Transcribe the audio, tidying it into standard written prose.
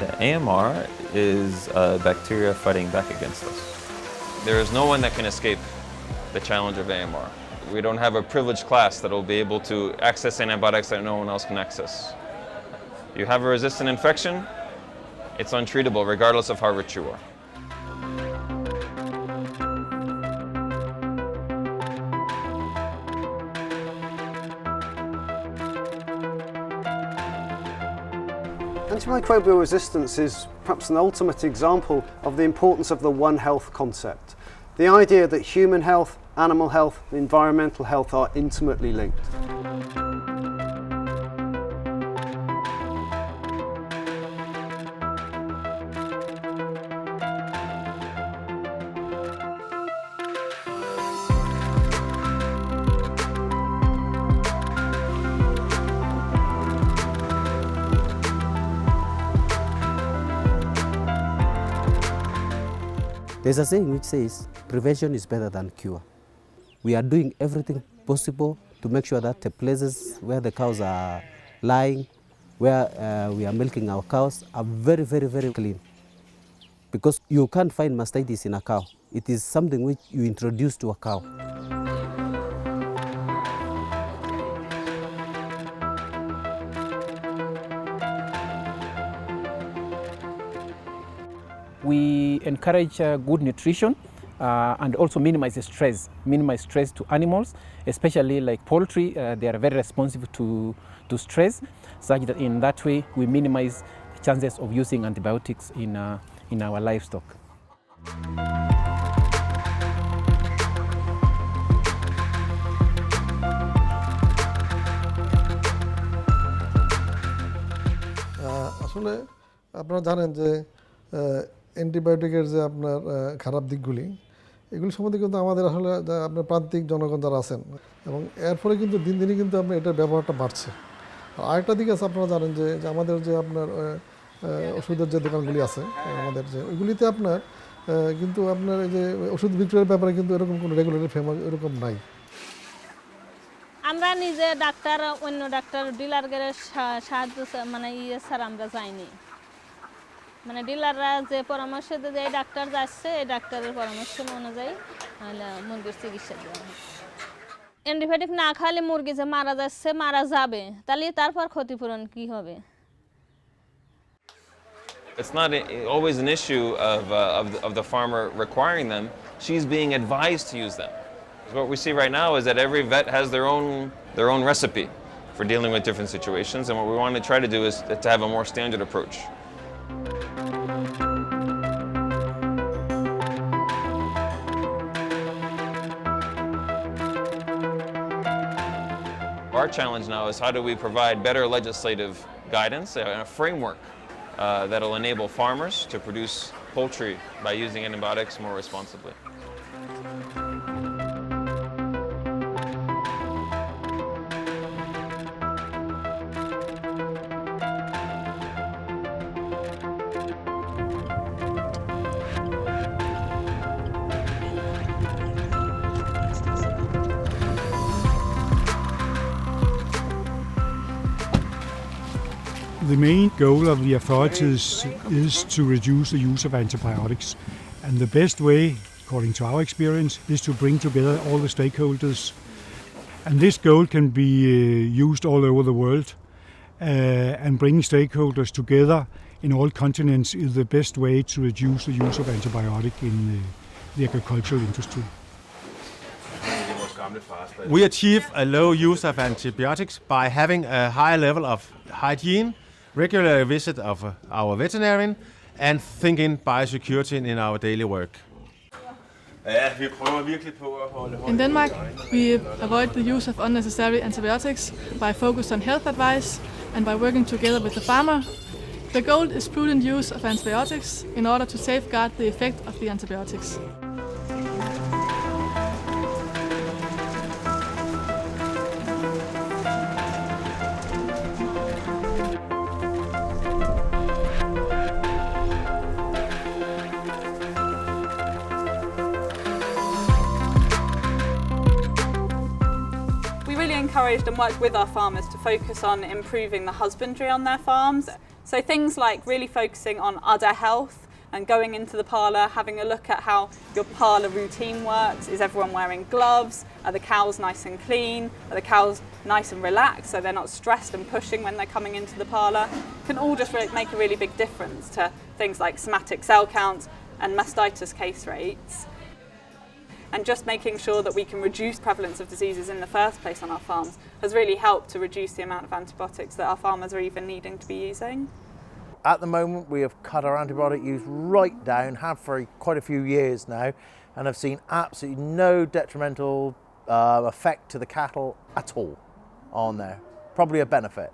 The AMR is bacteria fighting back against us. There is no one that can escape the challenge of AMR. We don't have a privileged class that will be able to access antibiotics that no one else can access. You have a resistant infection, it's untreatable regardless of how rich you are. Antimicrobial resistance is perhaps an ultimate example of the importance of the One Health concept. The idea that human health, animal health, and environmental health are intimately linked. There's a saying which says, prevention is better than cure. We are doing everything possible to make sure that the places where the cows are lying, where we are milking our cows, are very, very, very clean. Because you can't find mastitis in a cow. It is something which you introduce to a cow. We encourage good nutrition and also minimize stress to animals, especially like poultry. They are very responsive to stress, such that in that way we minimize the chances of using antibiotics in our livestock. আসলে আপনারা জানেন যে অ্যান্টিবায়োটিকের যে আপনার খারাপ দিকগুলি এগুলি সম্বন্ধে কিন্তু আমাদের আসলে আপনার প্রান্তিক জনগণ যারা আছেন এবং এর ফলে কিন্তু দিন দিনই কিন্তু আপনার এটার ব্যবহারটা বাড়ছে। আর আরেকটা দিক আছে, আপনারা জানেন যে আমাদের যে আপনার ওষুধের যে দোকানগুলি আছে আমাদের যে ওইগুলিতে আপনার কিন্তু আপনার এই যে ওষুধ বিক্রয়ের ব্যাপারে কিন্তু এরকম কোনো রেগুলেটরি ফেমাস এরকম নাই। আমরা নিজে ডাক্তার অন্য ডাক্তার ডিলারের সাহায্য মানে ছাড়া আমরা যাইনি। মানে ডিলাররা যে পরামর্শ দেয় যে ডাক্তার যাচ্ছে এই ডাক্তারের পরামর্শ অনুযায়ী মুরগির চিকিৎসা দেওয়া হয়। অ্যান্টিবায়োটিক না খালে মুরগি যে মারা যাচ্ছে মারা যাবে, তাহলে তারপর ক্ষতিপূরণ কি হবে? It's not always an issue of the farmer requiring them. She's being advised to use them. What we see right now is that every vet has their own recipe for dealing with different situations, and what we want to try to do is to have a more standard approach. Our challenge now is how do we provide better legislative guidance and a framework that will enable farmers to produce poultry by using antibiotics more responsibly. The main goal of the authorities is to reduce the use of antibiotics. And the best way, according to our experience, is to bring together all the stakeholders. And this goal can be used all over the world. And bringing stakeholders together in all continents is the best way to reduce the use of antibiotic in the agricultural industry. We achieve a low use of antibiotics by having a high level of hygiene, regular visit of our veterinarian, and thinking biosecurity in our daily work. In Denmark, we avoid the use of unnecessary antibiotics by focus on health advice and by working together with the farmer. The goal is prudent use of antibiotics in order to safeguard the effect of the antibiotics. Encouraged and worked with our farmers to focus on improving the husbandry on their farms. So things like really focusing on udder health and going into the parlour, having a look at how your parlour routine works. Is everyone wearing gloves? Are the cows nice and clean? Are the cows nice and relaxed so they're not stressed and pushing when they're coming into the parlour? Can all just make a really big difference to things like somatic cell counts and mastitis case rates. And just making sure that we can reduce prevalence of diseases in the first place on our farms has really helped to reduce the amount of antibiotics that our farmers are even needing to be using. At the moment, we have cut our antibiotic use right down, have for quite a few years now, and have seen absolutely no detrimental effect to the cattle at all on there. Probably a benefit.